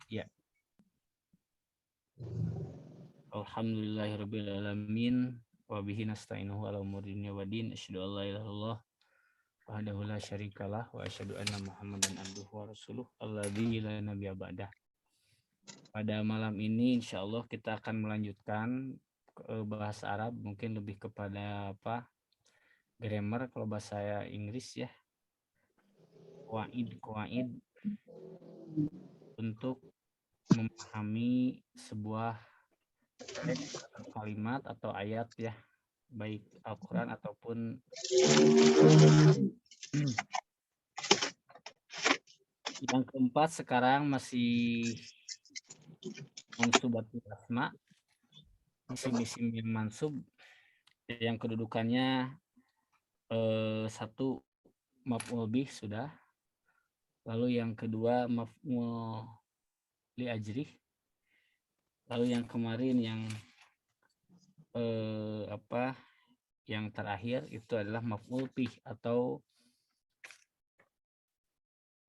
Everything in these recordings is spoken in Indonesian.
Ya. Alhamdulillahirabbil alamin wa bihi nasta'inuhu ala umuri dunya waddin asyhadu an la ilaha illallah wahdahu la syarikalah wa asyhadu anna muhammadan abduhu wa rasuluh alladzi la nabiyya ba'dah. Pada malam ini insyaallah kita akan melanjutkan bahasa Arab, mungkin lebih kepada grammar kalau bahasa Inggris ya. Qawaid untuk memahami sebuah teks atau kalimat atau ayat ya, baik Al-Quran ataupun yang keempat sekarang masih mansubatul asma, isim-isim yang mansub yang kedudukannya satu maf'ul bih sudah, lalu yang kedua maf'ul li ajrih, lalu yang kemarin yang yang terakhir itu adalah maf'ul bih atau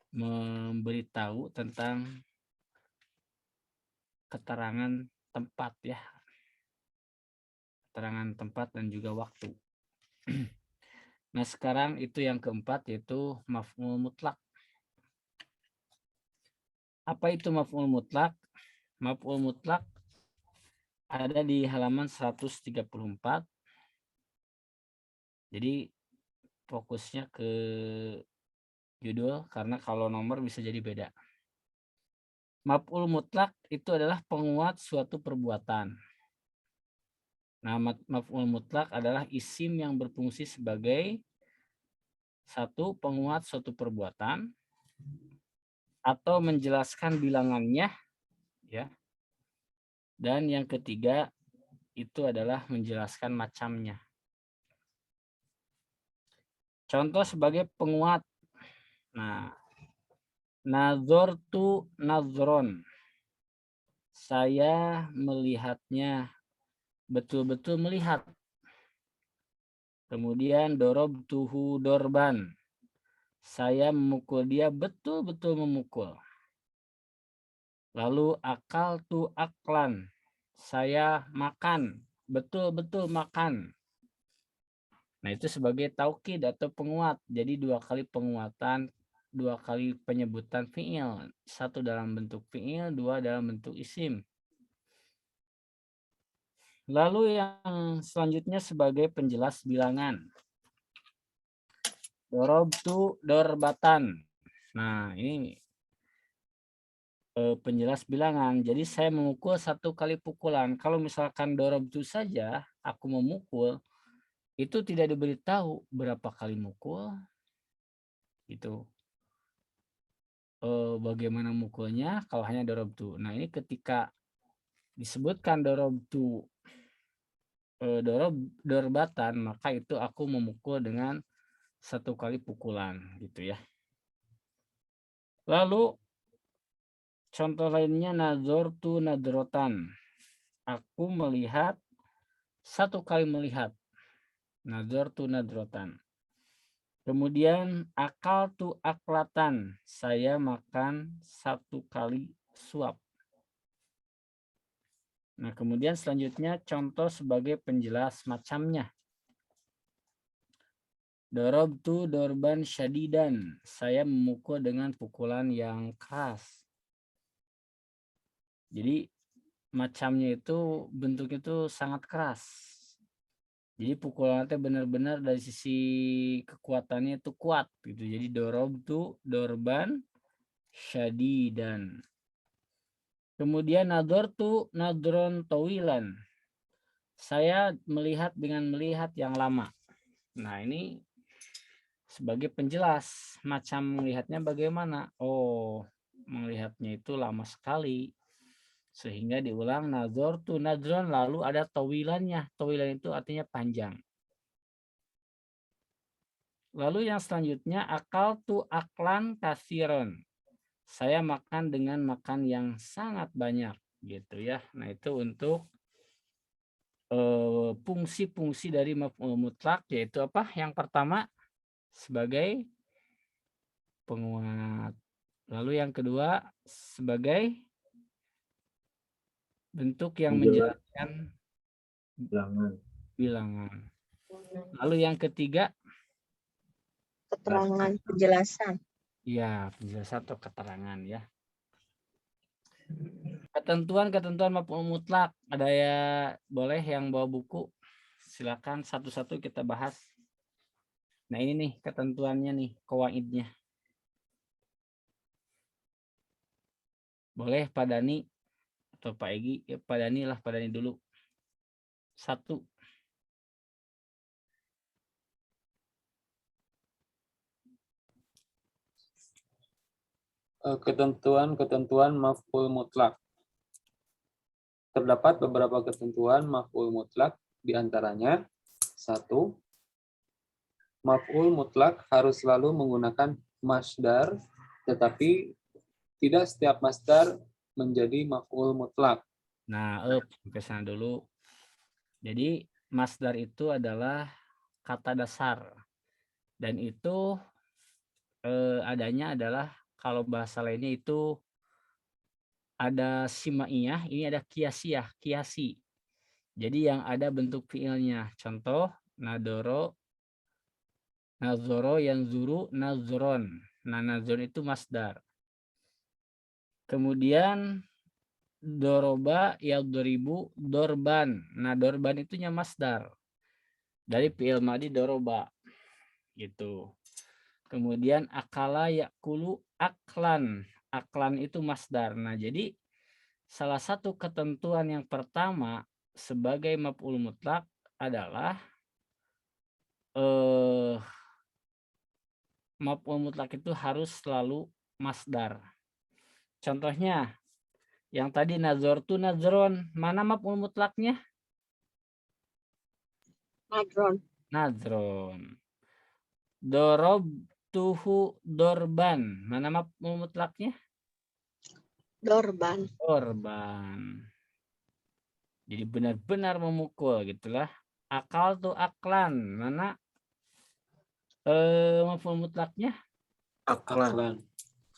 memberitahu tentang keterangan tempat ya, keterangan tempat dan juga waktu. Nah sekarang itu yang keempat yaitu maf'ul mutlak. Apa itu maf'ul mutlak? Maf'ul mutlak ada di halaman 134. Jadi fokusnya ke judul karena kalau nomor bisa jadi beda. Maf'ul mutlak itu adalah penguat suatu perbuatan. Nah, maf'ul mutlak adalah isim yang berfungsi sebagai satu penguat suatu perbuatan atau menjelaskan bilangannya ya. Dan yang ketiga itu adalah menjelaskan macamnya. Contoh sebagai penguat. Nah, nazartu nazron. Saya melihatnya, betul-betul melihat. Kemudian dorobtuhu dorban. Saya memukul dia, betul-betul memukul. Lalu akaltu aklan. Saya makan, betul-betul makan. Nah, itu sebagai taukid atau penguat. Jadi dua kali penguatan, dua kali penyebutan fi'il. Satu dalam bentuk fi'il, dua dalam bentuk isim. Lalu yang selanjutnya sebagai penjelas bilangan. Dorobtu dorbatan. Nah, ini penjelas bilangan. Jadi saya memukul satu kali pukulan. Kalau misalkan dorobtu saja, aku memukul, itu tidak diberitahu berapa kali mukul. Itu bagaimana mukulnya kalau hanya dorobtu. Nah, ini ketika disebutkan dorobtu dorbatan, maka itu aku memukul dengan satu kali pukulan gitu ya. Lalu contoh lainnya nazartu nadrotan. Aku melihat satu kali melihat. Nazartu nadrotan. Kemudian akaltu aklatan. Saya makan satu kali suap. Nah, kemudian selanjutnya contoh sebagai penjelas macamnya. Dorobtu dorban syadidan. Saya memukul dengan pukulan yang keras. Jadi macamnya itu bentuknya itu sangat keras. Jadi pukulannya benar-benar dari sisi kekuatannya itu kuat gitu. Jadi dorobtu dorban syadidan. Kemudian nadortu nadron tawilan. Saya melihat dengan melihat yang lama. Nah, ini sebagai penjelas macam melihatnya bagaimana. Oh, melihatnya itu lama sekali. Sehingga diulang nadortu nadron lalu ada tawilannya. Tawilan itu artinya panjang. Lalu yang selanjutnya akaltu aklan kasiron. Saya makan dengan makan yang sangat banyak gitu ya. Nah, itu untuk fungsi-fungsi dari maf'ul mutlak yaitu apa? Yang pertama sebagai penguat. Lalu yang kedua sebagai bentuk yang Menjelaskan menjelaskan bilangan. bilangan. Lalu yang ketiga, Keterangan, penjelasan. ya penjelasan atau keterangan ya. Ketentuan maf'ul mutlak. Ada ya, boleh yang bawa buku, silakan satu-satu kita bahas. Nah ini nih ketentuannya nih, qawaidnya. Boleh Pak Dani atau Pak Egi, ya Pak Dani lah, Pak Dani dulu. 1. Ketentuan maf'ul mutlak. Terdapat beberapa ketentuan maf'ul mutlak, di antaranya 1. Maf'ul mutlak harus selalu menggunakan masdar, tetapi tidak setiap masdar menjadi maf'ul mutlak. Nah, sampai sana dulu. Jadi masdar itu adalah kata dasar. Dan itu adanya adalah kalau bahasa lainnya itu ada simaiyah, ini ada kiasiyah, kiasi. Jadi yang ada bentuk fiilnya. Contoh, nadoro, nazoro, yanzuru, nazron. Nah, nazron itu masdar. Kemudian doroba, yadribu, dorban. Nah, dorban itunya masdar. Dari fiil madi doroba. Gitu. Kemudian akala yakulu aklan. Aklan itu masdar. Nah, jadi salah satu ketentuan yang pertama sebagai maf'ul mutlak adalah maf'ul mutlak itu harus selalu masdar. Contohnya yang tadi nazartu nazron, mana maf'ul mutlaknya? Nadron. Nazron. Dorobtuhu dorban, mana maf'ul mutlaknya? Dorban. Dorban. Jadi benar-benar memukul gitulah. Akal tuh aklan, mana maf'ul mutlaknya? Aklan.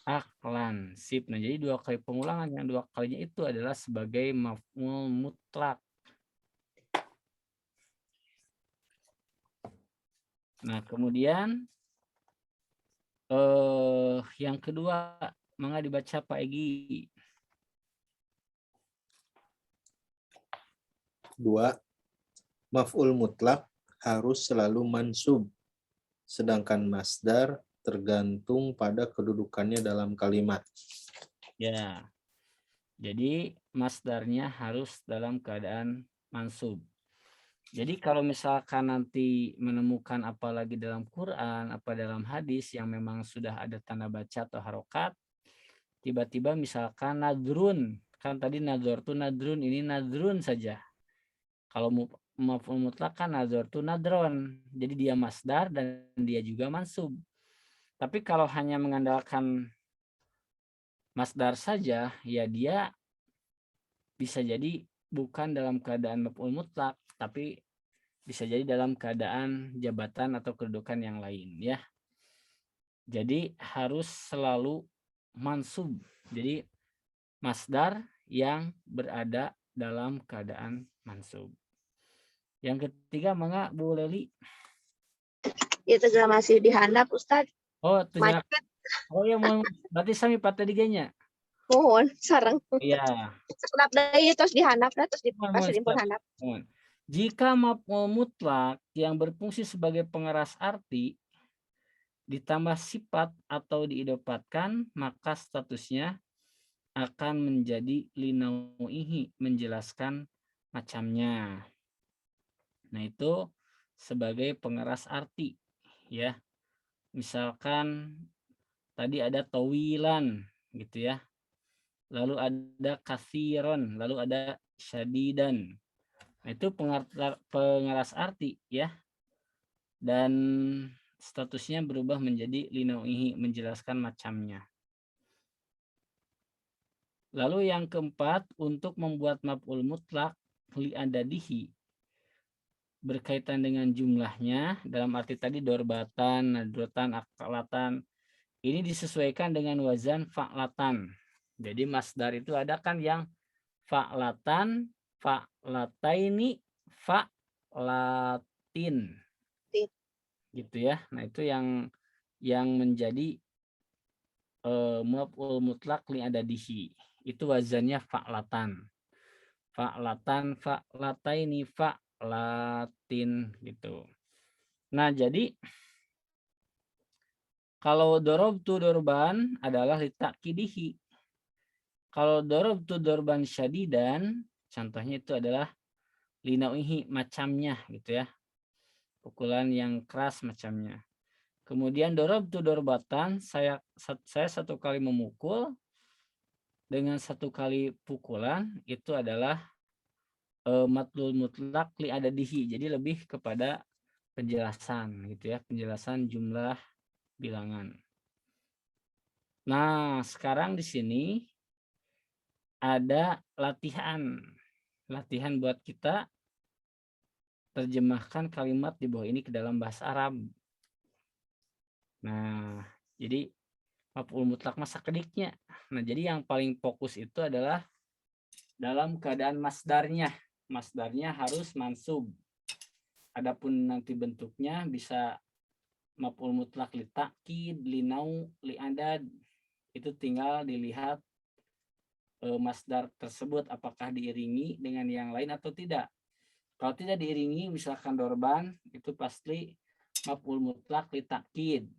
Aklan. Sip. Nah, jadi 2 kali pengulangan, yang 2 kalinya itu adalah sebagai maf'ul mutlak. Nah, kemudian yang kedua, mangga dibaca Pak Egi. 2. Maf'ul mutlak harus selalu mansub, sedangkan masdar tergantung pada kedudukannya dalam kalimat. Ya. Jadi masdarnya harus dalam keadaan mansub. Jadi kalau misalkan nanti menemukan apalagi dalam Quran, apa dalam hadis yang memang sudah ada tanda baca atau harokat, tiba-tiba misalkan nadrun, kan tadi nazartu nadrun, ini nadrun saja. Kalau maf'ul mutlak kan nazartu nadron, jadi dia masdar dan dia juga mansub. Tapi kalau hanya mengandalkan masdar saja, ya dia bisa jadi bukan dalam keadaan maf'ul mutlak, tapi bisa jadi dalam keadaan jabatan atau kedudukan yang lain ya. Jadi harus selalu mansub. Jadi masdar yang berada dalam keadaan mansub. Yang ketiga, mangga Bu Leli. Itu juga masih dihandap, Ustaz. Oh, Macet. oh ya, berarti sami patah diganya. Mohon, sarang. Iya. Sekedap dari terus dihandap, terus Mohon, dipasang handap. mohon. Jika maf'ul mutlak yang berfungsi sebagai pengeras arti ditambah sifat atau diidopatkan, maka statusnya akan menjadi linauihi, menjelaskan macamnya. Nah, itu sebagai pengeras arti ya. Misalkan tadi ada tawilan gitu ya. Lalu ada kathiron, lalu ada syadidan. Nah, itu pengeras arti ya. Dan statusnya berubah menjadi linauihi, menjelaskan macamnya. Lalu yang keempat, untuk membuat maf'ul mutlak li'adadihi, berkaitan dengan jumlahnya, dalam arti tadi dorbatan, nadrotan, akalatan, ini disesuaikan dengan wazan fa'latan. Jadi masdar itu ada kan yang fa'latan, fa'lataini, fa'latin. Gitu ya. Nah, itu yang menjadi maf'ul mutlak li adadihi. Itu wazannya fa'latan. Fa'latan, fa'lataini, fa'latin gitu. Nah, jadi kalau dorobtu dorban adalah litakidihi. Kalau dorobtu dorban syadidan, contohnya itu adalah linauihi, macamnya gitu ya. Pukulan yang keras macamnya. Kemudian dorobtu dorbatan, saya satu kali memukul dengan satu kali pukulan, itu adalah matlul mutlak li adadihi. Jadi lebih kepada penjelasan gitu ya, penjelasan jumlah bilangan. Nah, sekarang di sini ada latihan buat kita terjemahkan kalimat di bawah ini ke dalam bahasa Arab. Nah, jadi maf'ul mutlak masa kediknya. Nah, jadi yang paling fokus itu adalah dalam keadaan masdarnya. Masdarnya harus mansub. Adapun nanti bentuknya bisa maf'ul mutlak li ta'kid, li nau, li adad. Itu tinggal dilihat masdar tersebut apakah diiringi dengan yang lain atau tidak. Kalau tidak diiringi, misalkan dorban, itu pasti maf'ul mutlak li ta'kid.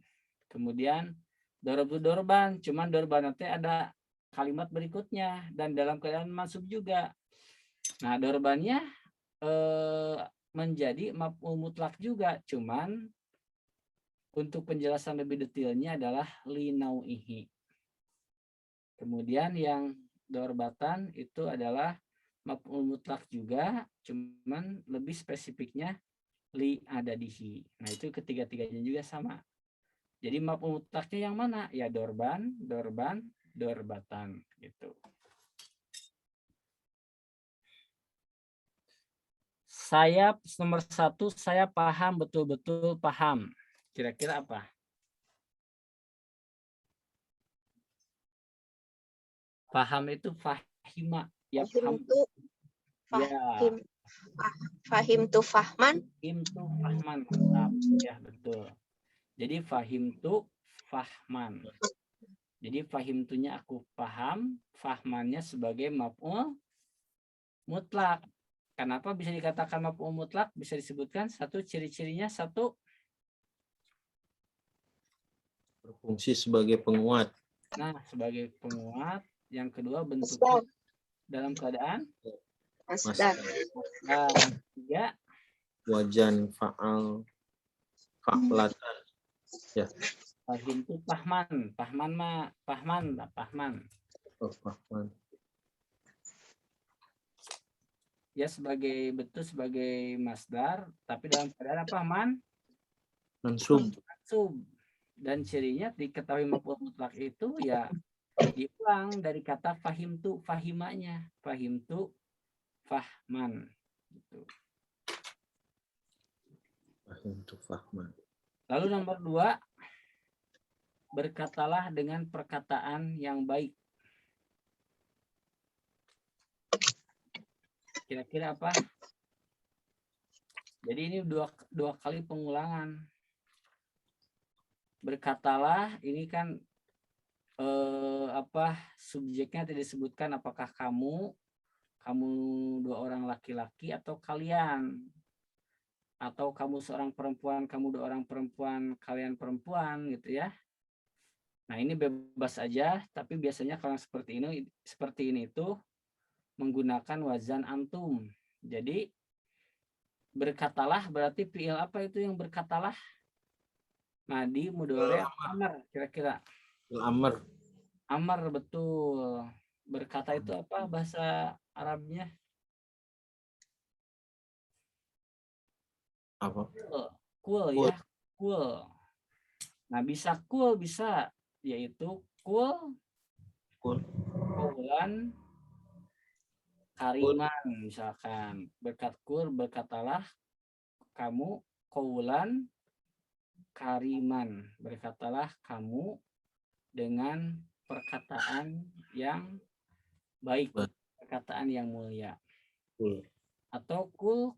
Kemudian dorobtu dorban, cuman dorban nanti ada kalimat berikutnya dan dalam keadaan mansub juga. Nah, dorbannya menjadi maf'ul mutlak juga, cuman untuk penjelasan lebih detailnya adalah li nau'ihi. Kemudian yang dorbatan itu adalah maf'ul mutlak juga, cuman lebih spesifiknya li adadihi. Nah, itu ketiga-tiganya juga sama. Jadi maf'ul mutlaknya yang mana? Ya dorban, dorban, dorbatan gitu. Saya nomor 1, saya paham, betul-betul paham. Kira-kira apa? Paham itu fahima. Ya, paham. Fahim, fahim tu fahman. Fahim tu fahman. Mantap. Ya, betul. Jadi fahim tu fahman. Jadi fahim tunya aku paham, fahmannya sebagai maf'ul mutlak. Kenapa bisa dikatakan maf'ul mutlak? Bisa disebutkan satu ciri-cirinya, satu Berfungsi sebagai penguat. Nah, sebagai penguat. Yang kedua bentuknya dalam keadaan Masdar. Nah, tiga Wajan fa'al fa'latan. Ya. fahim itu pahman. Pahman mah pahman. Oh, fahman. Ya sebagai betul sebagai masdar, tapi dalam keadaan apa, Man? Mansub. Mansub. Dan cirinya diketahui maf'ul mutlak itu ya diulang dari kata fahim tu, fahimanya. Fahim tu, fahman. Gitu. Fahim tu fahman. Lalu nomor 2, berkatalah dengan perkataan yang baik. Kira-kira apa? Jadi ini dua kali pengulangan. Berkatalah, ini kan subjeknya tidak disebutkan apakah kamu dua orang laki-laki atau kalian, atau kamu seorang perempuan, kamu dua orang perempuan, kalian perempuan gitu ya. Nah, ini bebas aja, tapi biasanya kalau seperti ini itu menggunakan wazan antum. Jadi berkatalah berarti fi'il apa itu yang berkatalah? Nah, di mudhari amar kira-kira. Amar. Amar, betul. Berkata itu apa bahasa Arabnya? Apa? Kul ya, kul. Nah, bisa kul, bisa yaitu kul, kaulan kariman misalkan. Berkatalah kamu kaulan kariman. Berkatalah kamu dengan perkataan yang baik. perkataan yang mulia. Kul. Atau kul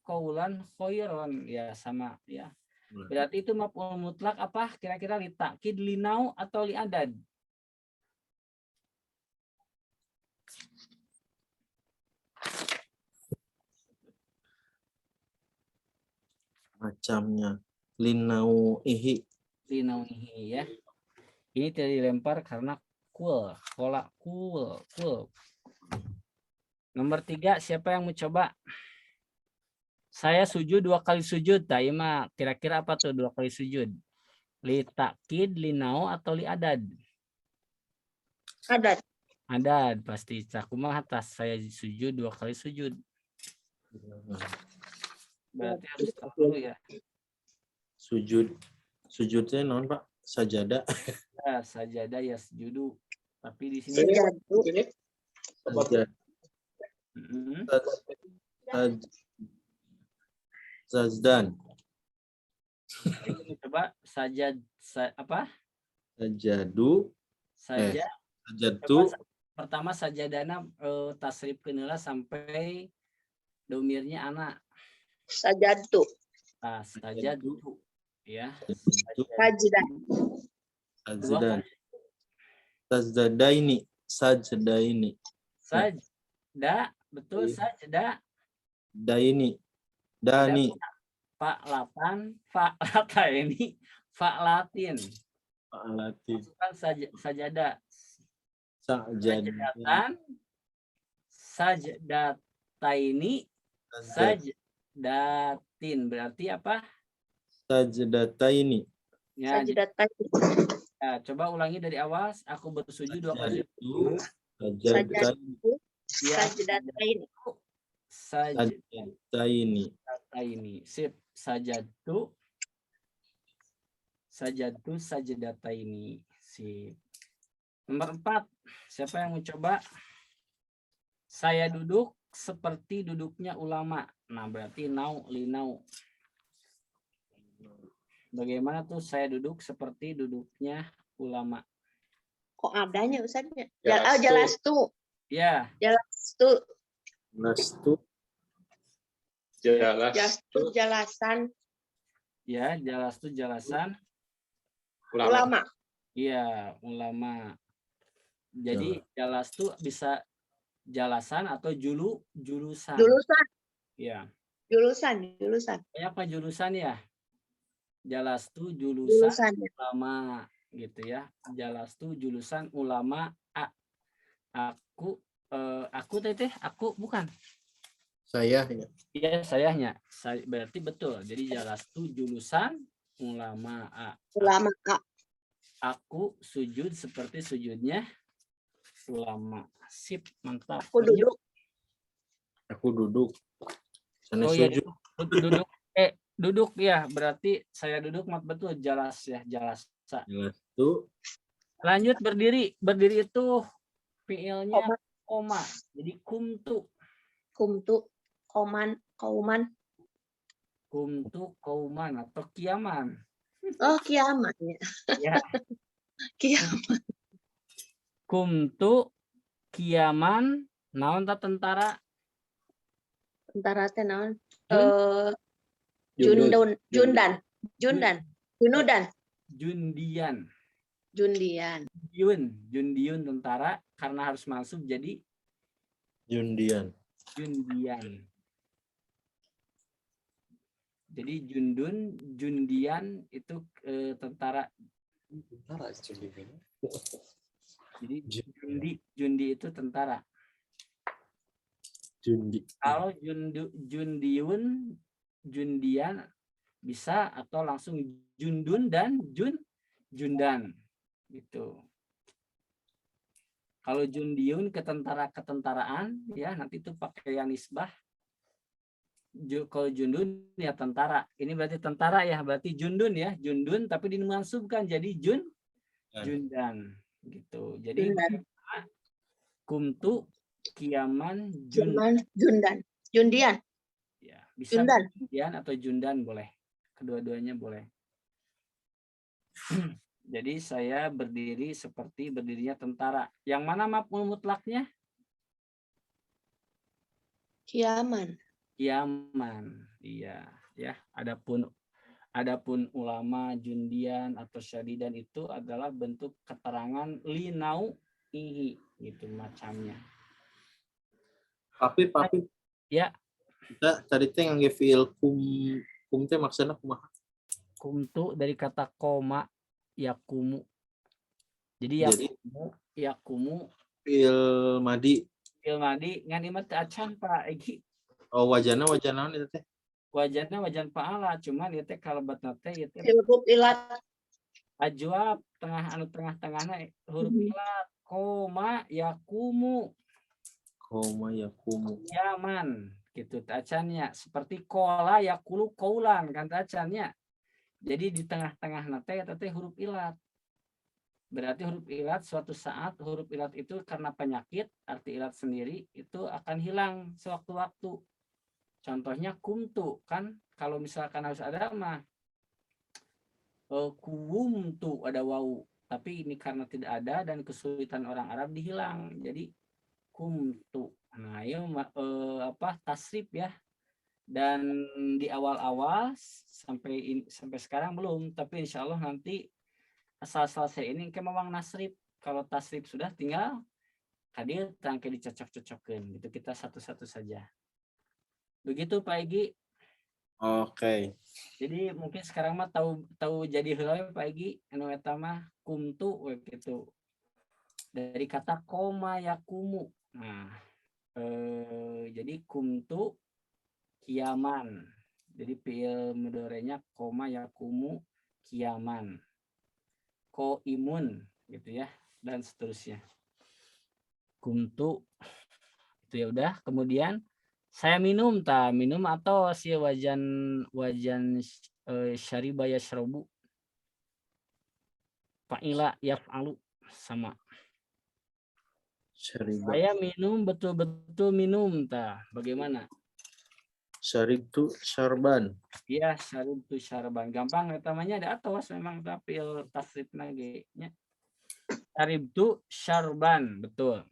qaulan khairan, ya sama ya. Berarti itu maf'ul mutlak apa? Kira-kira li ta'kid, li nau atau li adad? Macamnya. Linau ihi. Li nauhi ya. Ini tidak dilempar karena kul, pola kul. Nomor 3, siapa yang mau coba? Saya sujud 2 kali sujud. Taima, kira-kira apa tuh 2 kali sujud? Li ta'kid, li nau atau li adad? Adad. Adad pasti. Cakumaha atas saya sujud 2 kali sujud. Berarti harus tahu dulu ya. Sujudnya non Pak? Sajada. Ya, sajadah ya sujudu. Tapi di sini Sajadu. Mm-mm. Zazdan. Coba apa? Sajadu. Saja. Sajadu. Coba pertama sajadana tasrif keunila sampai domirnya anak. Sajadu. Nah, sajadu ya. Sajdah. Sajdan. Sajdaini. Sajdaini. Sajda, betul sajda. Daini. Dani. Pak Latan, Pak Lata ini, Pak Latin. Pak Latin. Masukkan sajada. Sajdan. Sajdatan, sajdataini, sajdatin. Berarti apa? Sajdataini. Ya, Sajdatain. ya, coba ulangi dari awal. Aku bersujud 2 kali. Sajdatain. Ya, Sajdatain. Sajdaini. sajadaini. Sip, sajadu sajdataini. Sip. Nomor 4, siapa yang mau coba? Saya duduk seperti duduknya ulama. Nah, berarti nau, linau. Bagaimana tuh saya duduk seperti duduknya ulama? Kok adanya Ustaznya? Jalastu. Jalastu. Ya, Jalastu. Lastu. Jalastu jalasan ya, jelas tuh jelasan. ulama. Iya, ulama. Jadi jelas tuh bisa jelasan atau jurusan. Jurusan. Ya. Jurusan. Apa jurusan ya? Jelas tuh jurusan Jurusan. ulama gitu ya. Jelas tuh jurusan ulama. Aku teteh, aku bukan. Saya ya. Iya, sayanya. Berarti betul. Jadi jelas tuh jurusan ulama. Ulama. Aku sujud seperti sujudnya ulama. Sip, mantap. Aku duduk. Aku duduk. Sana Oh iya, sujud. duduk. Duduk ya, berarti saya duduk betul, jelas ya, jelas. Lastu. Lanjut berdiri. Berdiri itu fiilnya koma. Jadi kumtu. Kauman. Kumtu kauman atau kiaman. Oh, kiamat ya. Ya. Kiamat. Kumtu kiaman naon ta tentara? Tentara teh naon? Jundan. Junudan. Jundian. Jundiun tentara karena harus masuk jadi Jundian. Jadi jundian itu tentara. Jadi jundi itu tentara. Kalau jundian bisa atau langsung jundun dan jundan gitu. Kalau jundiun ketentaraan ya nanti itu pakai yang nisbah. Kalau jundun ya tentara. Ini berarti tentara ya, berarti jundun ya, jundun tapi dimansubkan jadi jundan gitu. Jadi kumtu kiaman Jundian. Ya, bisa jundian atau jundan boleh. Kedua-duanya boleh. Jadi saya berdiri seperti berdirinya tentara. Yang mana maf'ul mutlaknya? Kiaman. Kiaman. Iya, ya. Adapun ulama jundian atau syadidan itu adalah bentuk keterangan linau ihi gitu macamnya. Papip, Ya, kita tadi teh ngangge fiil kum teh maksudna kumaha? kumtu dari kata koma yakumu. Jadi Jadi yakumu fiil madi. ilmadi ngan imat teu acan Pak Egi. Oh, wajana naon itu teh? Wajana wajan paala cuman ieu teh kalebatna teh ieu teh Huruf ilat. ajwab tengah-tengahna huruf ilat koma yakumu Koma yakumu. yaman gitu tacannya seperti kola yakulu kaulan kan tacannya. Jadi di tengah-tengah teh eta teh huruf ilat. Berarti huruf ilat suatu saat huruf ilat itu karena penyakit arti ilat sendiri itu akan hilang sewaktu-waktu. Contohnya kumtu kan kalau misalkan harus ada mah kuwumtu ada wau tapi ini karena tidak ada dan kesulitan orang Arab dihilang jadi kumtu. Nah, ini tasrif ya. Dan di awal-awal sampai sekarang belum, tapi insya Allah nanti asal selesai ini kemawang nasrif. Kalau tasrif sudah tinggal hadir tangke dicocok-cocokin gitu kita satu-satu saja. Begitu Pak Egi. Oke. Jadi mungkin sekarang mah tahu jadi heula Pak Egi anu eta mah kumtu gitu. Dari kata koma yakumu. Nah, jadi kumtu kiaman. Jadi fiil mudhari'nya koma yakumu kiaman. Ko imun gitu ya dan seterusnya. Kumtu itu ya udah. Kemudian saya minum minum atau si wajan syariba yashrabu. Fa'ila yaf'alu sama. Syariba. Saya minum betul-betul minum bagaimana? Syarib tu syarban. Iya, syarib tu syarban. Gampang namanya ada atas memang tapi tasrif nya. Syarib tu syarban, betul.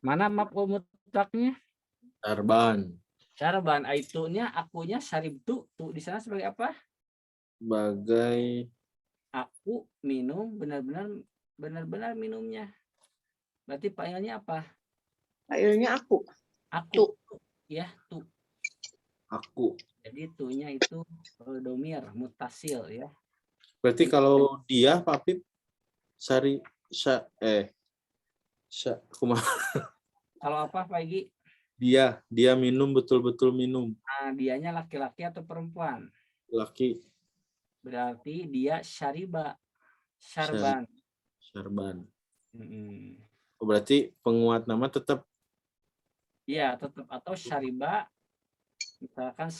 Mana maf'ul mutlaknya? Syarban. Syarban, aitunya akunya syarib tu di sana sebagai apa? Sebagai Aku minum benar-benar minumnya. Berarti fa'ilnya apa? Fa'ilnya aku. Aku. Ya, tu. aku. Jadi tunya itu domir mutasil ya. Berarti kalau dia Papip kumaha? Kalau apa Pak Egi? Dia minum betul-betul minum. Nah, dianya laki-laki atau perempuan? Laki. Berarti dia syariba. Syarban. Syarban. Hmm. Berarti penguat nama tetap. Iya, tetap atau syariba. Misalkan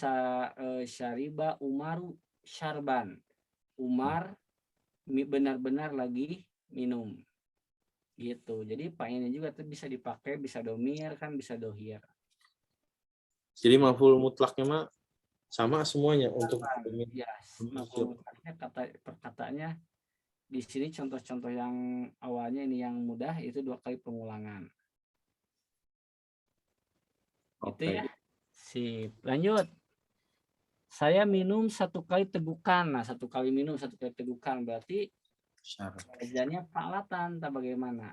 syariba Umaru syarban. Umar benar-benar lagi minum. Gitu. Jadi Pak ini juga tuh bisa dipakai, bisa domir kan, bisa dohir. Jadi maf'ul mutlaknya mah sama semuanya untuk ya, maf'ul mutlaknya perkataannya di sini contoh-contoh yang awalnya ini yang mudah itu 2 kali pengulangan. Itu ya. Sip. Lanjut. Saya minum 1 kali tegukan. Nah, 1 kali minum 1 kali tegukan berarti kerjanya fa'latan bagaimana?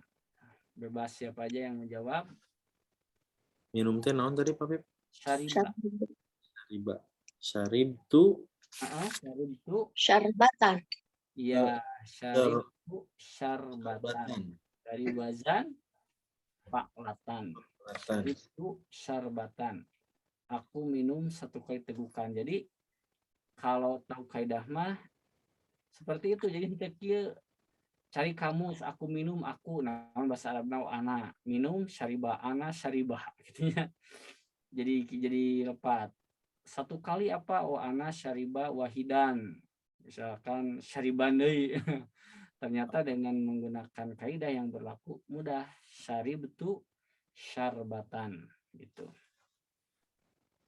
Bebas siapa aja yang menjawab. Minum teh naon tadi Pak Pip? Syariba. Syarib tu Syarbatan. Iya, syarib tu syarbatan. Dari wazan fa'latan. Syarib tu syarbatan. Aku minum 1 kali tegukan. Jadi kalau tahu kaidah mah seperti itu. Jadi kita cari kamus, aku minum aku, nah bahasa Arabnya ana minum syariba ana syaribah gitu ya. Jadi lepat. 1 kali apa ana syariba wahidan. Misalkan syariban deui. Ternyata dengan menggunakan kaidah yang berlaku mudah. Syarib itu syarbatan gitu.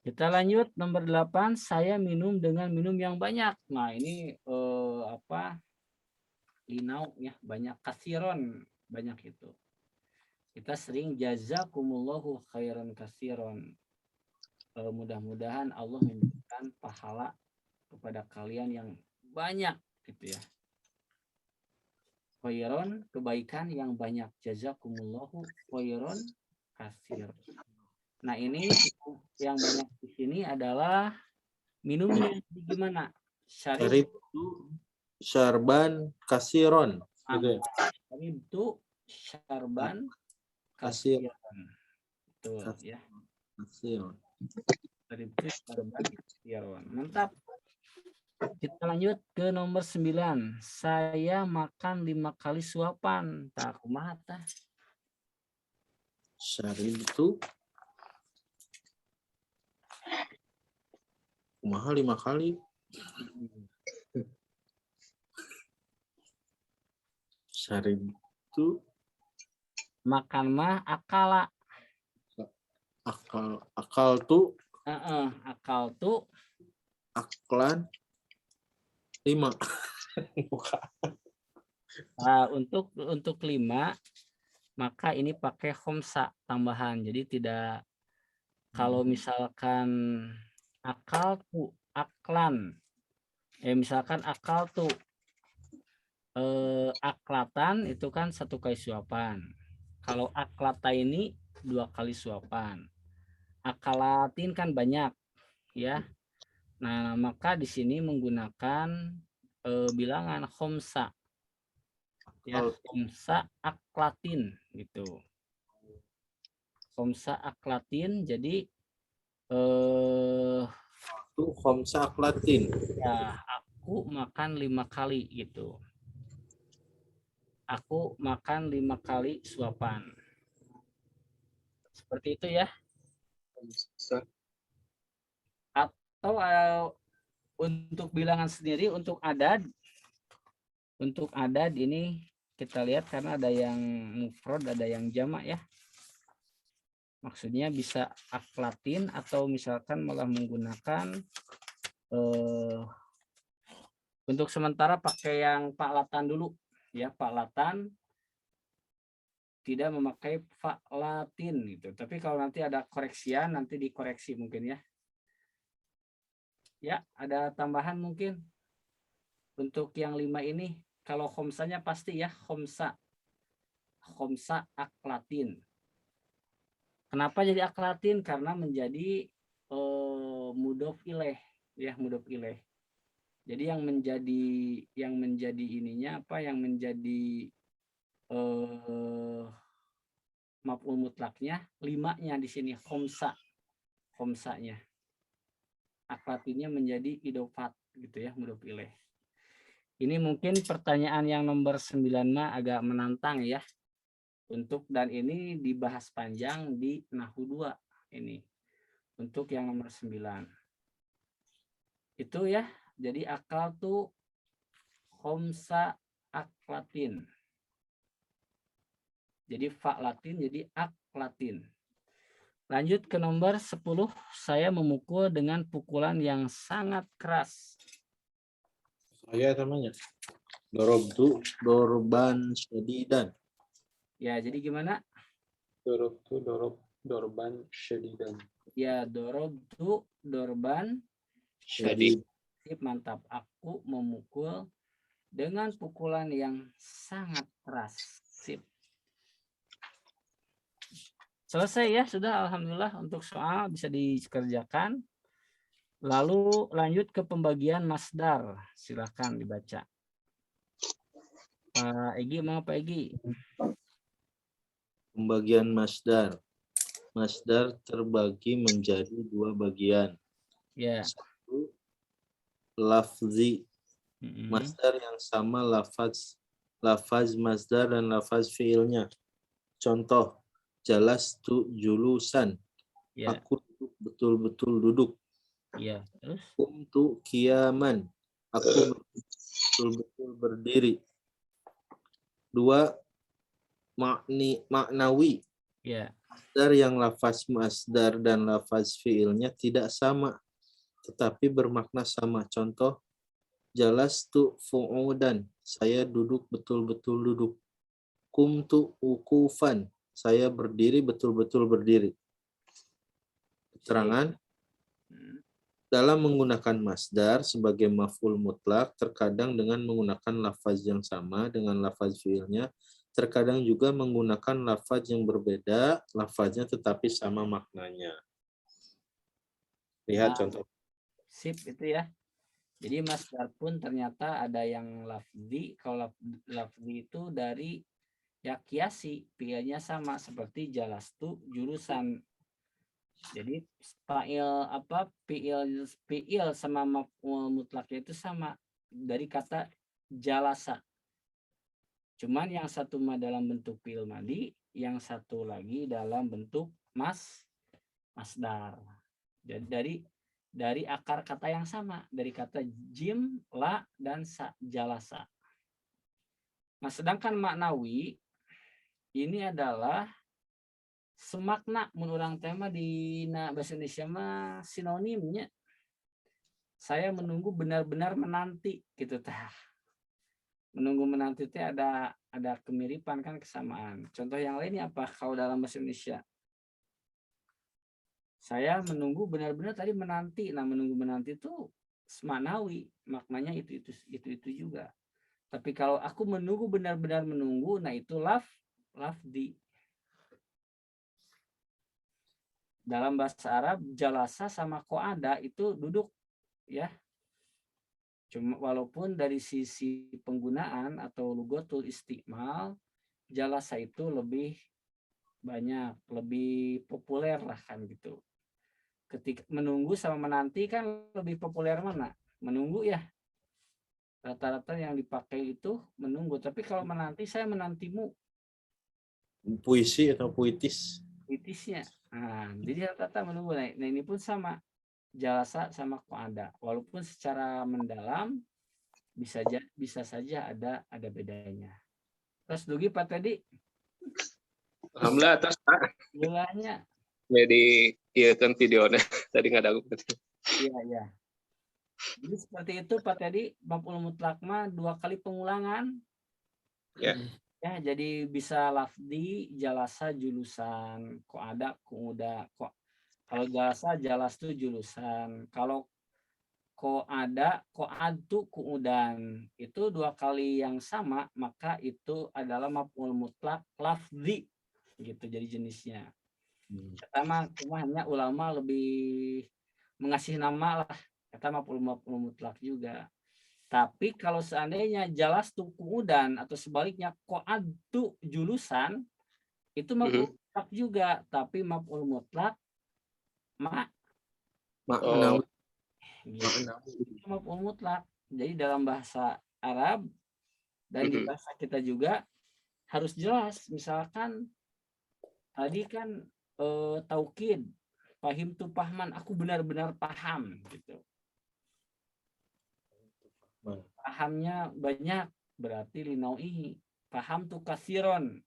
Kita lanjut nomor 8, saya minum dengan minum yang banyak. Nah, ini linau ya, banyak kasiron, banyak itu. Kita sering jazakumullahu khairan kasiron. mudah-mudahan Allah memberikan pahala kepada kalian yang banyak gitu ya. Khairon, kebaikan yang banyak. Jazakumullahu khairon katsir. Nah, ini yang banyak di sini adalah minumnya gimana? Syarib syarban kasiron. Gitu ya. Syarib itu syarban Kasir. kasiran. Betul ya. Kasiron. Syarib itu syarban kasiran. Mantap. Kita lanjut ke nomor 9. Saya makan 5 kali suapan. Tak kumaha tah. Syarib itu mahal 5 kali. Syarib itu Makan mah akala. akal tuh Akal tuh aklan 5. untuk 5 maka ini pakai khomsa tambahan. Jadi tidak, kalau misalkan akal tuh aklan, misalkan akal tuh aklatan itu kan 1 kali suapan. Kalau aklata ini 2 kali suapan. Akalatin kan banyak ya. Nah, maka di sini menggunakan bilangan khomsa. Ya, khomsa aklatin gitu. Khomsa aklatin, jadi Itu khamsa aklatin. ya aku makan 5 kali gitu. Aku makan 5 kali suapan. Seperti itu ya. Atau untuk bilangan sendiri, untuk adad ini kita lihat karena ada yang mufrad, ada yang jamak ya. Maksudnya bisa aklatin atau misalkan malah menggunakan untuk sementara pakai yang fa'latan dulu ya. Fa'latan tidak memakai fa'latin gitu. Tapi kalau nanti ada koreksian nanti dikoreksi mungkin ya. Ya, ada tambahan mungkin untuk yang 5 ini. Kalau khomsanya pasti ya khomsa aklatin. Kenapa jadi aklatin? Karena menjadi mudhof ilaih ya, mudhof ilaih. Jadi yang menjadi ininya apa, yang menjadi maf'ul mutlaknya 5-nya di sini khomsanya. Aklatinnya menjadi idofat gitu ya, mudhof ilaih. Ini mungkin pertanyaan yang nomor 9 mah agak menantang ya. Dan ini dibahas panjang di Nahwu 2 ini. Untuk yang nomor 9. Itu ya. Jadi akal tuh khomsa aklatin. Jadi fa'latin jadi aklatin. Lanjut ke nomor 10. Saya memukul dengan pukulan yang sangat keras. Saya namanya dorobtu dorban syadidan. Ya, jadi gimana? Dorban syadidan. Ya, dorobtu dorban Syadid. mantap. Aku memukul dengan pukulan yang sangat keras. Sip. Selesai ya, sudah alhamdulillah untuk soal bisa dikerjakan. Lalu lanjut ke pembagian masdar. Silakan dibaca. Pak Egi, mau Pak Egi? Pembagian masdar. Masdar terbagi menjadi 2 bagian. Ya. Satu, lafzi. Masdar yang sama lafaz masdar dan lafaz fiilnya. Contoh, jalastu julusan. Ya. Aku betul-betul duduk. Ya. Terus? Qumtu qiyaman. Aku betul-betul berdiri. 2, maknawi. Ya. Masdar yang lafaz masdar dan lafaz fiilnya tidak sama, tetapi bermakna sama. Contoh, jalastu fu'udan. Saya duduk betul-betul duduk. Qumtu uqufan. Saya berdiri betul-betul berdiri. Keterangan, dalam menggunakan masdar sebagai maf'ul mutlak, terkadang dengan menggunakan lafaz yang sama dengan lafaz fiilnya, terkadang juga menggunakan lafaz yang berbeda, lafaznya tetapi sama maknanya. Lihat Nah, contoh. sip itu ya. Jadi masdar pun ternyata ada yang lafzi. Kalau lafzi itu dari ya kiasi, fiilnya sama seperti jalastu jurusan. Jadi fiil sama maf'ul mutlaknya itu sama dari kata jalasa. Cuman yang satu mah dalam bentuk fiil madi, yang satu lagi dalam bentuk masdar. Jadi dari akar kata yang sama, dari kata jim, la, dan jalasa. Nah, sedangkan maknawi ini adalah semakna menurut tema di bahasa Indonesia mah sinonimnya. Saya menunggu benar-benar menanti gitu tah. Menunggu menanti itu ada kemiripan kan, kesamaan. Contoh yang lainnya apa kalau dalam bahasa Indonesia? Saya menunggu benar-benar tadi menanti. Nah, menunggu menanti itu maknawi, maknanya itu juga. Tapi kalau aku menunggu benar-benar menunggu, nah itu lafdi. Dalam bahasa Arab jalasa sama qo'ada itu duduk ya. Cuma walaupun dari sisi penggunaan atau lugatul istimal, jalasa itu lebih banyak, lebih populer lah kan gitu. Ketika menunggu sama menanti kan lebih populer mana? Menunggu ya. Rata-rata yang dipakai itu menunggu. Tapi kalau menanti, saya menantimu. Puisi atau puitis? Puitisnya. Nah, jadi rata-rata menunggu. Nah, ini pun sama. Jalasa sama qo'ada. Walaupun secara mendalam bisa saja ada bedanya. Terus Dugi Pak tadi Alhamdulillah atas Pak. bilangnya Jadi iya kan videonya tadi nggak ada. iya. Jadi seperti itu Pak tadi maf'ul mutlak mah 2 kali pengulangan. Ya. Ya, jadi bisa lafdi, jalasa julusan, qo'ada qu'uda. Kalau jalasa jalas itu julusan. Kalau qo'ada qo'adtu qu'udan. Itu 2 kali yang sama, maka itu adalah maf'ul mutlak lafzi gitu jadi jenisnya. Pertama hanya ulama lebih mengasih nama lah kata maf'ul mutlak juga. Tapi kalau seandainya jalas tu qu'udan atau sebaliknya qo'adtu julusan itu maf'ul mutlak juga, tapi maf'ul mutlak Makna gitu. Maf'ul mutlak. Jadi dalam bahasa Arab dan di bahasa kita juga harus jelas. Misalkan tadi kan taukid, fahim tu pahman, aku benar-benar paham gitu. Pahamnya banyak, berarti linau'i. Paham tu kasiron.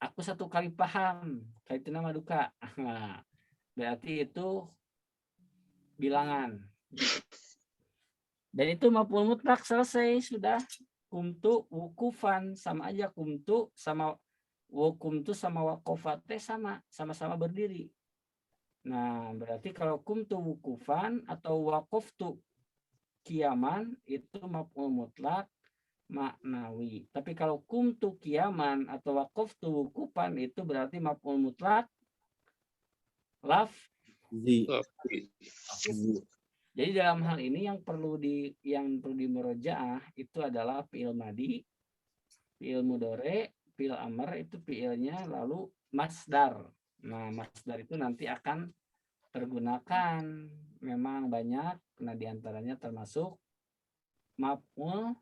Aku 1 kali paham, itu nama duka. Nah, berarti itu bilangan. Dan itu maf'ul mutlak selesai sudah. Kumtu wukufan sama aja, kumtu sama wukumtu sama wakofate sama-sama berdiri. Nah, berarti kalau kumtu wukufan atau wakoftu kiaman itu maf'ul mutlak maknawi. Tapi kalau kumtu kiaman atau wakoftu wukufan itu berarti maf'ul mutlak lafzi. Jadi dalam hal ini yang perlu dimurojaah itu adalah fi'il madi, fi'il mudhari, fi'il amr itu fi'ilnya lalu masdar. Nah, masdar itu nanti akan tergunakan memang banyak, nah diantaranya termasuk maf'ul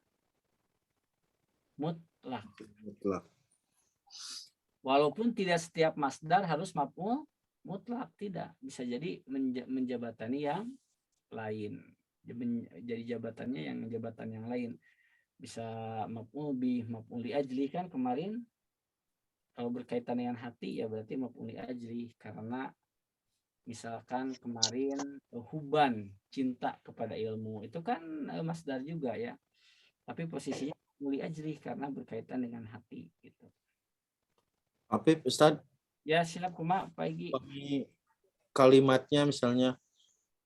mutlak. Walaupun tidak setiap masdar harus maf'ul mutlak, tidak. Bisa jadi menjabatani yang lain. Jadi jabatan yang lain. Bisa maf'ul bih, maf'ul li ajli kan kemarin. Kalau berkaitan dengan hati ya berarti maf'ul li ajli, karena misalkan kemarin huban, cinta kepada ilmu, itu kan masdar juga ya. Tapi posisinya maf'ul li ajli karena berkaitan dengan hati gitu. Ustaz? Ya, siap Pak Igi. Kalimatnya misalnya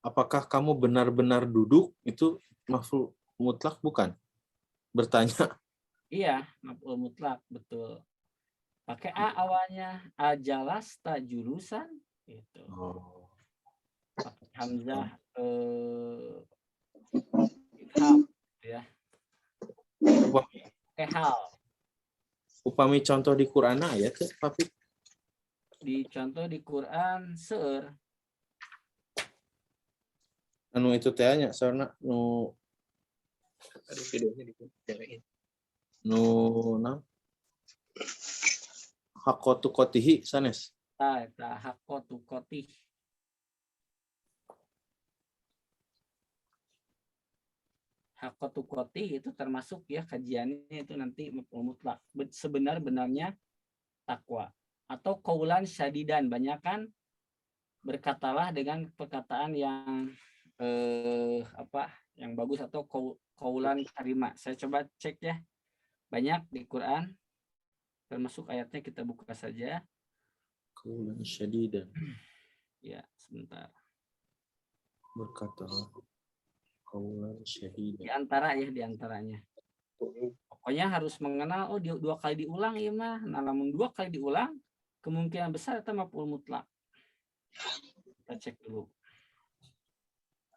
apakah kamu benar-benar duduk? Itu maf'ul mutlak bukan? Bertanya. Iya, maf'ul mutlak, betul. Pakai a awalnya, ajalasta julusan gitu. Oh. Pakai hamzah ifham ya. Pakai hal. Upami contoh di Quran ayat ya, Papi. Dicontoh di Quran seueur. Anu itu tehnya soalnya nu Ada videonya di nyalain. nu nam hakotu kotihi sanes. Ta haqqatu qatih. Haqqatu qatih itu termasuk ya kajiannya itu nanti maf'ul mutlak. Sebenar-benarnya takwa atau qaulan syadidan, banyak kan berkatalah dengan perkataan yang yang bagus atau qaulan karima. Saya coba cek ya. Banyak di Quran termasuk ayatnya, kita buka saja. Kaulan syadidan. Ya, sebentar. Berkata kaulan Di syadidan. antaranya. Pokoknya harus mengenal, oh dua kali diulang ya mah. Nah, namun dua kali diulang, kemungkinan besar itu maf'ul mutlak. Kita cek dulu.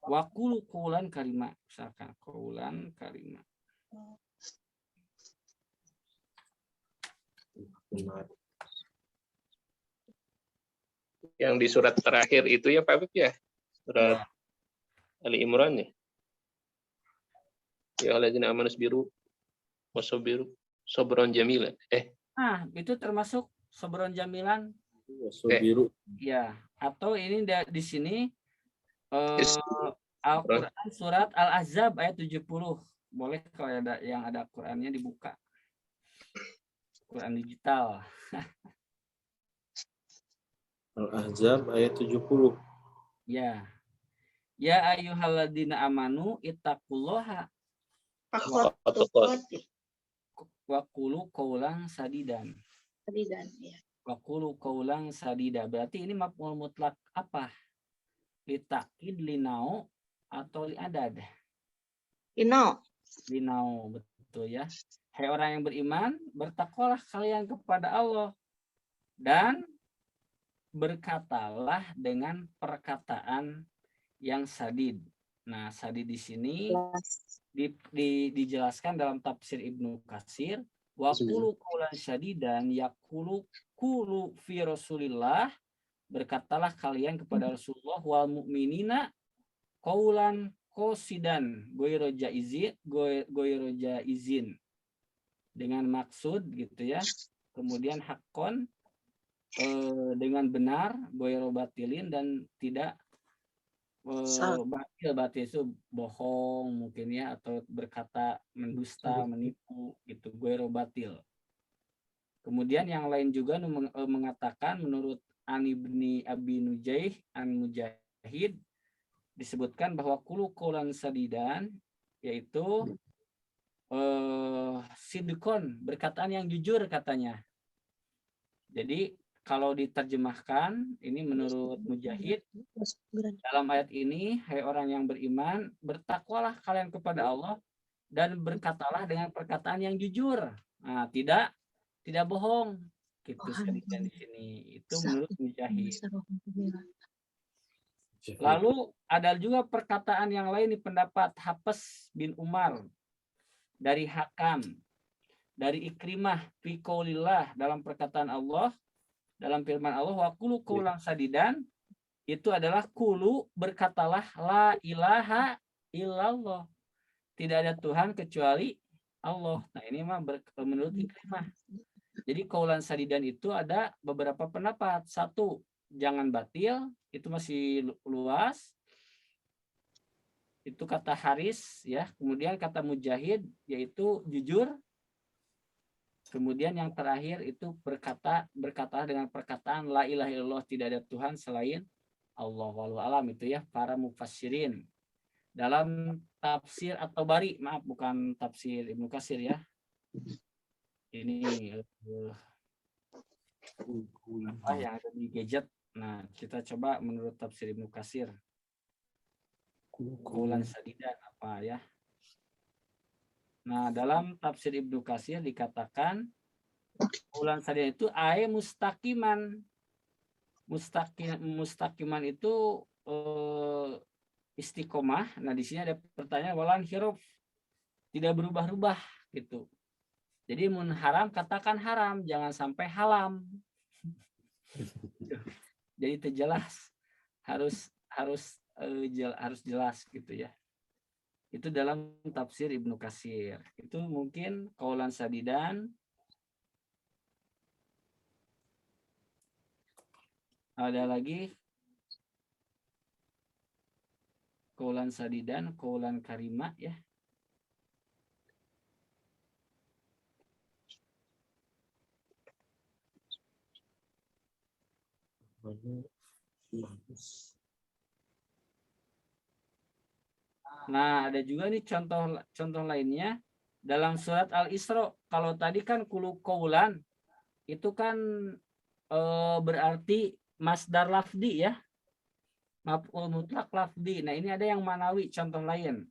Wakulu qaulan karima, misalkan qaulan karima. Benar. Yang di surat terakhir itu ya Pak Habib ya? Surat Ali Imran ya? Ya alladzina amanu biru wasabiru sabran jamilan. Nah, itu termasuk sabron jamilan. Wasul biru. Ya, atau ini di sini Yes. Al-Quran surat Al-Ahzab ayat 70. Boleh kalau ada yang ada Qurannya dibuka. Quran digital. Al-Ahzab ayat 70. Ya. Ya ayyuhalladzina amanu ittaqullaha wa qulu qaulan sadidan. Ya. Wa qulu qaulan sadida. Berarti ini maf'ul mutlak apa? Litakid linau atau liadad? Linau, betul ya. Hai orang yang beriman, bertakwalah kalian kepada Allah dan berkatalah dengan perkataan yang sadid. Nah, sadid di sini dijelaskan dalam tafsir Ibnu Katsir, wa qulu qaulan syadidan yaqulu qulu fi Rasulillah, berkatalah kalian kepada Rasulullah wal mukminina qaulan qasidan ghairu jaizin dengan maksud gitu ya. Kemudian haqqon dengan benar, ghairu batilin dan tidak batil itu bohong mungkin ya, atau berkata mendusta, menipu gitu, ghairu batil. Kemudian yang lain juga mengatakan menurut Ani bin Abi Nujaih an Mujahid disebutkan bahwa qulu qaulan sadidan yaitu sidqon, berkataan yang jujur katanya. Jadi kalau diterjemahkan ini menurut Mujahid dalam ayat ini, hai orang yang beriman, bertakwalah kalian kepada Allah dan berkatalah dengan perkataan yang jujur. Nah, tidak bohong. Gitu sekalian di sini. Itu menurut Mujahid. Lalu ada juga perkataan yang lain di pendapat Hafs bin Umar dari Hakam, dari Ikrimah fi qaulillah, dalam perkataan Allah, dalam firman Allah wa qulu qaulan sadidan, itu adalah qulu, berkatalah la ilaha illallah, tidak ada Tuhan kecuali Allah. Nah, ini mah menurut Ikrimah. Jadi qaulan sadidan itu ada beberapa pendapat. Satu, jangan batil, itu masih luas. Itu kata Haris ya. Kemudian kata Mujahid yaitu jujur. Kemudian yang terakhir itu berkata dengan perkataan la ilaha illallah, tidak ada Tuhan selain Allah. Wallahu alam, itu ya para mufassirin. Dalam tafsir atau bari, maaf bukan tafsir Ibnu Katsir ya. Ini yang ada di gadget. Nah, kita coba menurut tafsir Ibnu Katsir. Qaulan sadidan apa ya? Nah, dalam tafsir Ibnu Katsir dikatakan qaulan sadidan itu mustaqiman. Mustaqiman itu istiqomah. Nah, di sini ada pertanyaan walan hiruf, tidak berubah-ubah gitu. Jadi mun haram katakan haram, jangan sampai halam. Jadi terjelas harus jelas gitu ya. Itu dalam tafsir Ibnu Katsir. Itu mungkin qaulan sadidan. Ada lagi qaulan sadidan, qaulan karima ya. Nah, ada juga nih contoh lainnya dalam surat Al-Isra. Kalau tadi kan kulu qaulan itu kan berarti masdar lafdi ya. Maf'ul mutlak lafdi. Nah, ini ada yang manawi contoh lain.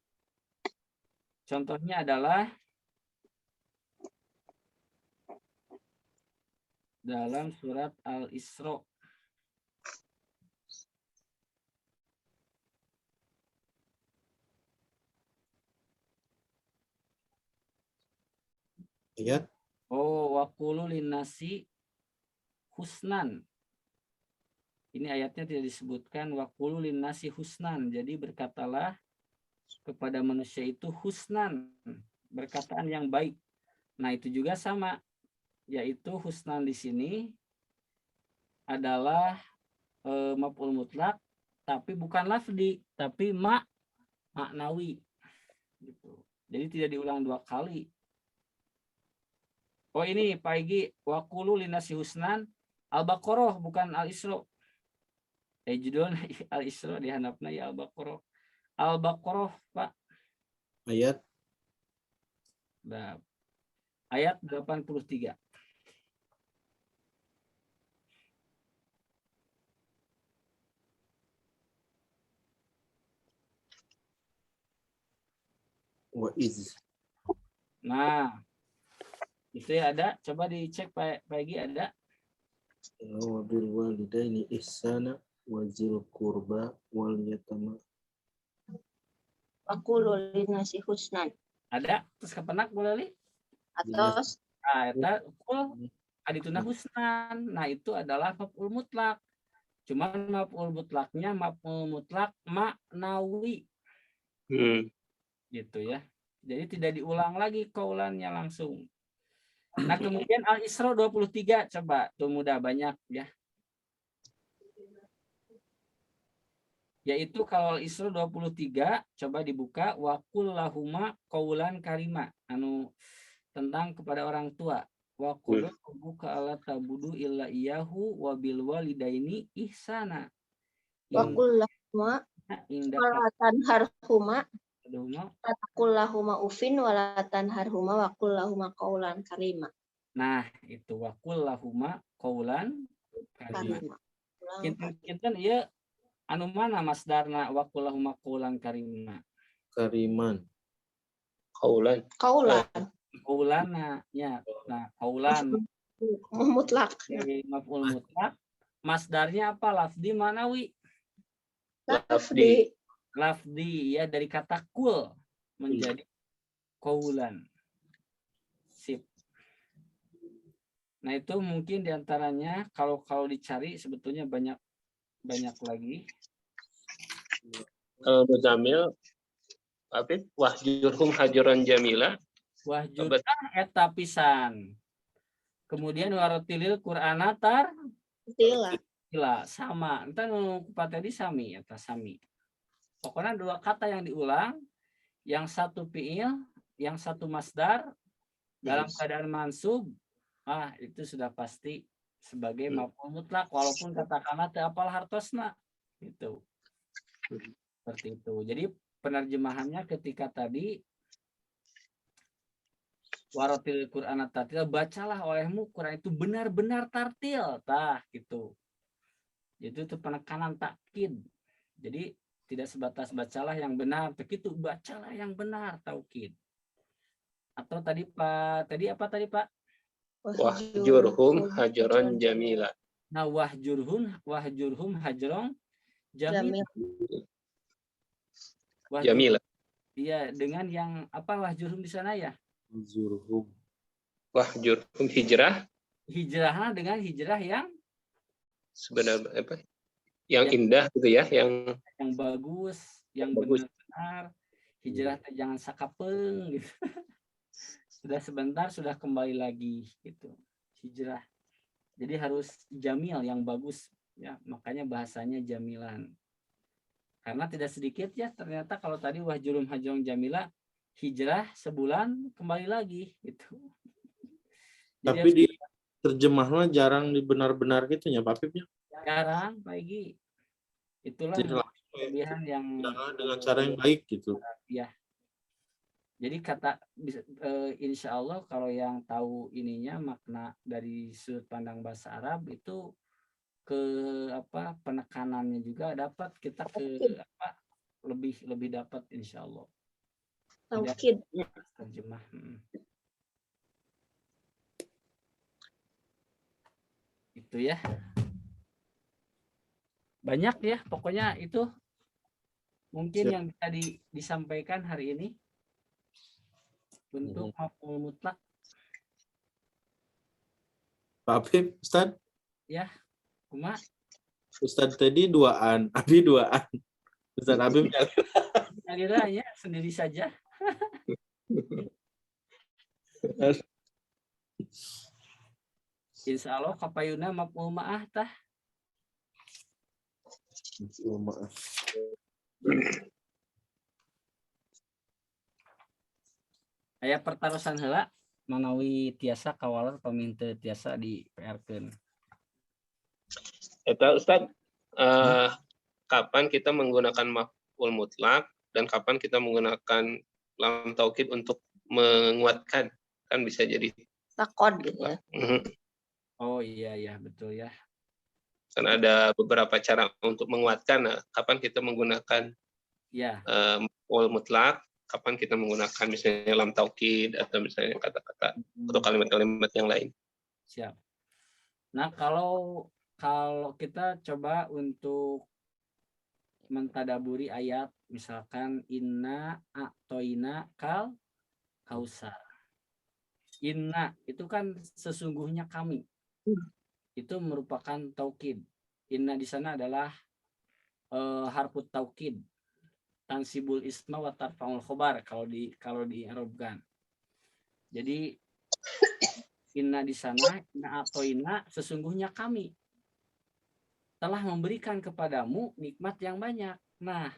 Contohnya adalah dalam surat Al-Isra. Ayat Oh, waqulu linnasi husnan. Ini ayatnya tidak disebutkan waqulu linnasi husnan. Jadi berkatalah kepada manusia itu husnan, berkataan yang baik. Nah, itu juga sama, yaitu husnan di sini adalah maf'ul mutlak, tapi bukan lafdi, tapi maknawi. Gitu. Jadi tidak diulang dua kali. Oh, ini Pak Egi, waqulu linnasi husnan Al-Baqarah bukan Al-Isra. Judul Al-Isra dihandapna ya Al-Baqarah. Al-Baqarah, Pak. ayat Nah, ayat 83. wa iz. Nah, itu ya ada. Coba dicek Pak Egi ada. Wa bil walidaini ihsana wa zil qurba wal yatama. Waqulu linnasi husnan. Ada. Terus kepenak boleh li? Atos Nah, eta kul adituna husnan. Nah, itu adalah maf'ul mutlak. Cuman maf'ul mutlaknya maf'ul mutlak maknawi gitu ya. Jadi tidak diulang lagi qaulannya langsung. Nah, kemudian Al-Isra 23 coba tuh mudah banyak ya. Yaitu kalau Al-Isra 23 coba dibuka waqul lahuma qaulan karima anu tentang kepada orang tua. Wa qul rabbuka alla tabudu illa iyyahu wa bil walidaini ihsana. waqul lahuma walatan harhuma taqul lahuma ufin walatan harhuma waqul lahuma qaulan karima. Nah, itu waqul lahuma qaulan karima. Kinten ieu anu mana masdarna waqul lahuma qaulan karima? Kariman. Qaulan. Qaulana ya. Nah, qaulan Mutlak. maf'ul mutlak. Masdarnya apa? Lafdi manawi. Lafdi ya dari kata kul menjadi qaulan. Sip. Nah, itu mungkin diantaranya kalau dicari sebetulnya banyak lagi. Kalau Muzamil, wahjurhum hajuran jamila. Wahjur eta pisan. Kemudian waratilil Qur'ana tartila sama. Entar nu tadi sami eta sami. Pokoknya dua kata yang diulang, yang satu fiil, yang satu masdar dalam keadaan mansub. Itu sudah pasti sebagai maf'ul mutlak walaupun katakanlah teu apal hartosna gitu. Seperti itu. Jadi penerjemahannya ketika tadi waratil Qur'ana tartil, bacalah olehmu Quran itu benar-benar tartil, gitu. Itu penekanan takkid. Jadi Tidak sebatas bacalah yang benar, begitu bacalah yang benar taukid. Atau tadi Pak, tadi apa tadi Pak? Wahjurhum hajaran jamila. Nah, wahjurhum hajrong jamil. Jamila. Iya, dengan yang apa wahjurhum di sana ya? Zurhum. Wahjurhum hijrah Hijrahnya dengan hijrah yang sebenarnya apa? Yang indah gitu ya, yang bagus, yang bagus. benar-benar. Hijrah jangan sakapeng gitu. Sudah sebentar sudah kembali lagi gitu. Hijrah. Jadi harus jamil yang bagus ya, makanya bahasanya jamilan. Karena tidak sedikit ya ternyata kalau tadi wahjurum hajrong jamila hijrah sebulan kembali lagi gitu. Jadi Tapi di terjemahnya jarang benar-benar gitu ya Pak Pip ya. jarang pagi. Itulah Jadi kelebihan yang dengan cara yang baik gitu. ya. Jadi kata insya Allah kalau yang tahu ininya makna dari sudut pandang bahasa Arab itu ke apa penekanannya juga dapat kita ke apa lebih dapat insya Allah. Taukid. Terjemah. Itu ya. Banyak ya pokoknya itu mungkin yang bisa disampaikan hari ini untuk maf'ul mutlak. Pak Pip, Ustaz? Ya, Kuma. Ustaz tadi duaan, Abi duaan. Ustaz Abi Aliranya sendiri saja. Insya Allah kapayuna maf'ul ma'ah tah. maaf. Aya pertarusan heula manawi tiasa kawalar peminta tiasa di PR-keun. Eta Ustaz, kapan kita menggunakan maf'ul mutlak dan kapan kita menggunakan lam taukid untuk menguatkan, kan bisa jadi Takod ya. Oh iya betul ya. kan ada beberapa cara untuk menguatkan. Nah, kapan kita menggunakan ya maf'ul mutlak, kapan kita menggunakan misalnya lam taukid atau misalnya kata-kata atau kalimat-kalimat yang lain. Siap. Nah, kalau kita coba untuk mentadaburi ayat misalkan inna a'toina kal kausar. Inna itu kan sesungguhnya kami. Itu merupakan taukid. Inna di sana adalah harfut taukid. Tansibul isma wa tarfa'ul khobar kalau di Arabkan. Jadi inna di sana, inna atau inna sesungguhnya kami telah memberikan kepadamu nikmat yang banyak. Nah,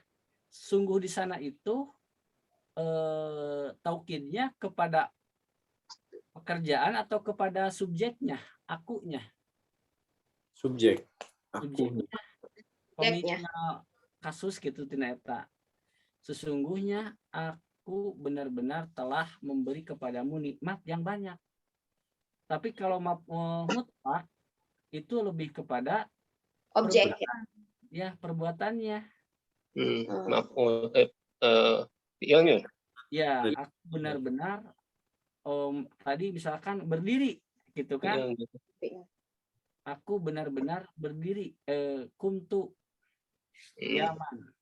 sungguh di sana itu taukidnya kepada pekerjaan atau kepada subjeknya, akunya. Subjek. Subjeknya, pemiliknya kasus gitu tina eta. Sesungguhnya aku benar-benar telah memberi kepadamu nikmat yang banyak. Tapi kalau mutlak itu lebih kepada objek ya perbuatannya. Maf'ul fi'ilnya. Ya, aku benar-benar tadi misalkan berdiri gitu kan. Aku benar-benar berdiri kumtu yaman.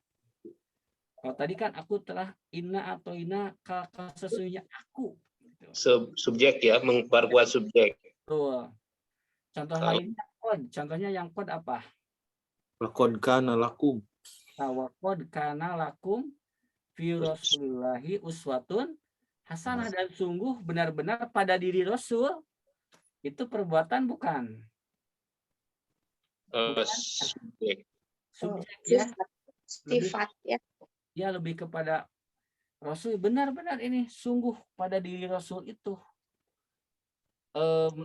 Kalau tadi kan aku telah inna atau inna sesungguhnya aku. Subjek ya, memperkuat subjek. Tuh. Contoh lainnya kod. Contohnya yang kod apa? Laqad kana lakum. Laqad kana lakum fi Rasulillahi uswatun hasanah, dan sungguh benar-benar pada diri Rasul itu perbuatan bukan? Subjek ya. Sifat ya. Ya lebih kepada Rasul, benar-benar ini sungguh pada diri Rasul itu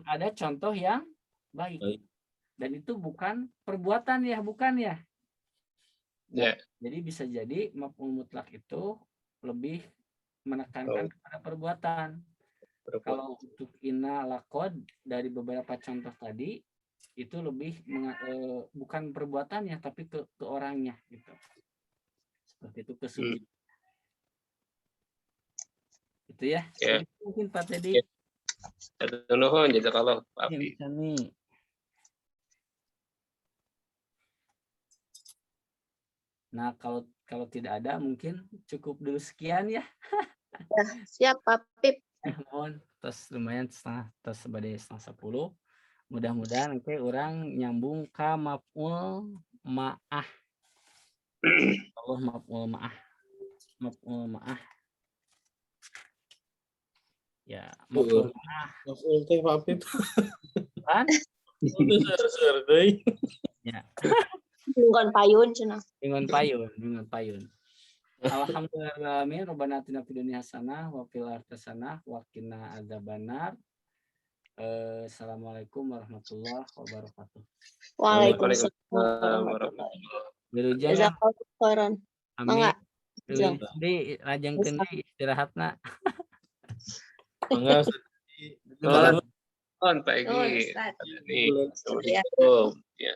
ada contoh yang baik. Dan itu bukan perbuatan ya, bukan ya. Nah, jadi bisa jadi maf'ul mutlak itu lebih menekankan kepada perbuatan. Kalau untuk inna laqad dari beberapa contoh tadi itu lebih bukan perbuatannya tapi ke orangnya gitu. Seperti itu kesulitan. Itu ya. Ya. Mungkin Pak Teddy. Ya. Hatur nuhun, jazakallah Pak Ya, Afi. bisa nih. Nah, kalau tidak ada mungkin cukup dulu sekian ya. Ya, siap Pak Pip. Mohon terus lumayan terus sebagai 9:30. Mudah-mudahan nanti orang nyambung ke maf'ul ma'ah. Allah maf'ul ma'ah. Maf'ul ma'ah. Ya, maf'ul ma'ah Maf'ul teh Pak Pip. kan? Udah ser deui. Ya, Bukan payun cenah. dengan payun. Alhamdulillahirrahmanirrahim. Rabbana atina fid dunya hasanah wa fil akhirati hasanah wa qina adzabannar. Assalamualaikum warahmatullahi wabarakatuh. Waalaikumsalam Waalaikumsalam warahmatullahi Wilujeng ya. Jazakallahu khairan. Amin. Mangga. Jeng. Di rajengkeun deui istirahatna. Mangga Nuhun Pak Oh, Egi. Ustaz. Assalamualaikum. Ya.